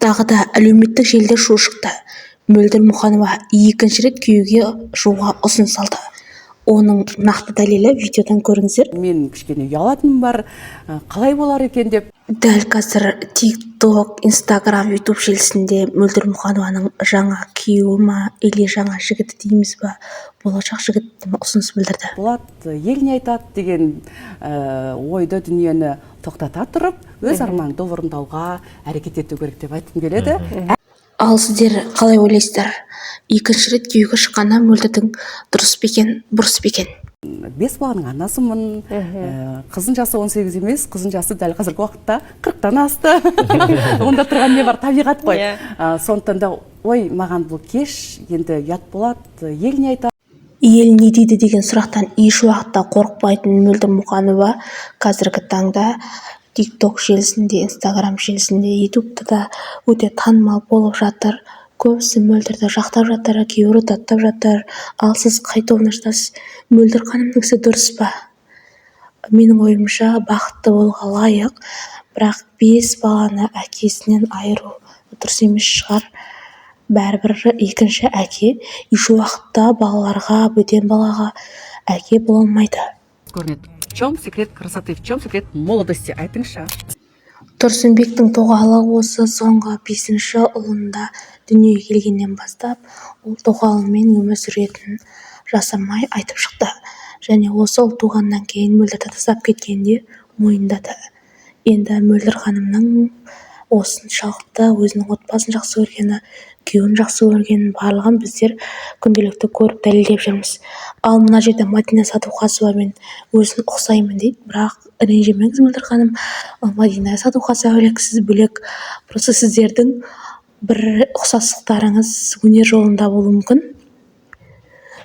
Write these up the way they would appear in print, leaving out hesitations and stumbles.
Тағы да әлеуметтік желіде шу шықты. Мөлдір Мұқанова екінші рет күйеуге шығуға ұсыныс алды. Оның нақты дәлелі видеодан көріңіздер. Мен кішкене ұялатыным бар, қалай болар екен деп. Дәл қазір TikTok, Instagram, YouTube желісінде Мөлдір Мұқанованың жаңа күйеуі ма, или жаңа жігіті дейміз ба, болашақ жігіт ұсыныс білдірді. Болады, ел не айтады деген ойды дүниені тоқтата тұрып, өз арманыңды орындауға әрекет ету керек деп айтқым келеді. Ал сіздер қалай ойлайсыздар? Екінші рет күйеуге шыққанда Мөлдірдің дұрыс па екен, бұрыс па екен? 5 баланың анасымын, қызын жасы 18 емес, қызын жасы дәл қазіргі уақытта 40-тан асты. Онда тұрған не бар, табиғат қой. Сондықтан да, ой, маған бұл кеш енді ұят болады, ел не айтады? Ел не дейді деген сұрақтан еш уақытта қорықпайтын Мөлдір Мұқанова қазіргі таңда TikTok желісінде, Instagram желісінде, YouTube'да да өте танымал болып жатыр. Көбісі Мөлдірді жақтап жатыр, кейбірі даттап жатыр. Ал сіз қай тобына жатасыз? Мөлдір ханымдікісі дұрыс па? Менің ойымша бақытты болуға лайық, бірақ 5 баланы әкесінен айыру дұрыс емес шығар. Бәрібір екінші әке еш уақытта балаларға, бөтен балаға әке бола алмайды. В чем секрет красоты, в чем секрет молодости? Айтыңызшы. Тұрсынбектің тоқалы осы соңғы 5-ші ұлында дүниеге келгеннен бастап, ол тоқалымен өмір сүретінін жасырмай айтып шықты. Және осы ұл туғаннан кейін Мөлдірді тастап кеткенде мойындады. Енді Мөлдір ханымның осыншалықты өзінің отбасын жақсы көргені, күйеуін жақсы көргенін барлығын біздер күнделікті көріп дәлелдеп жүрміз. Ал мына жерде Мадина Садуқасова мен өзін ұқсаймын дейді, бірақ ренжімеңіз Мөлдір ханым, Мадина Садуқасова бөлек, сіз бөлек. Просто сіздердің бір ұқсастықтарыңыз өнер жолында болуы мүмкін.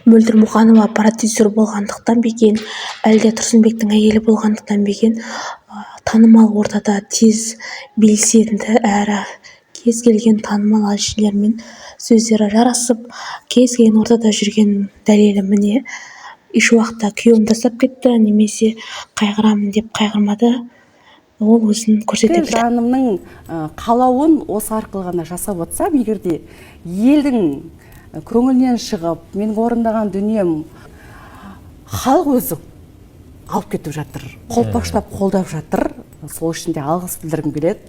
Мөлдір Мұқанова продюсер болғандықтан бекен, әлде Тұрсынбектің әйелі болғандықтан бекен, танымал ортада тез белсенді әрі кез келген танымал әншілермен сөздері жарасып, кез келген ортада жүрген дәлелі міне. Еш уақытта күйеуін тастап кетті, немесе қайғырамын деп қайғырмады. Ол өзін көрсете білді. Жанымның қалауын осы арқылы ғана жасап отырсам, егерде елдің көңілінен шығып, менің орындаған дүнием халық өзі алып кетіп жатыр, қолпаштап қолдап жатыр. Сол үшін де алғыс білдіргім келеді.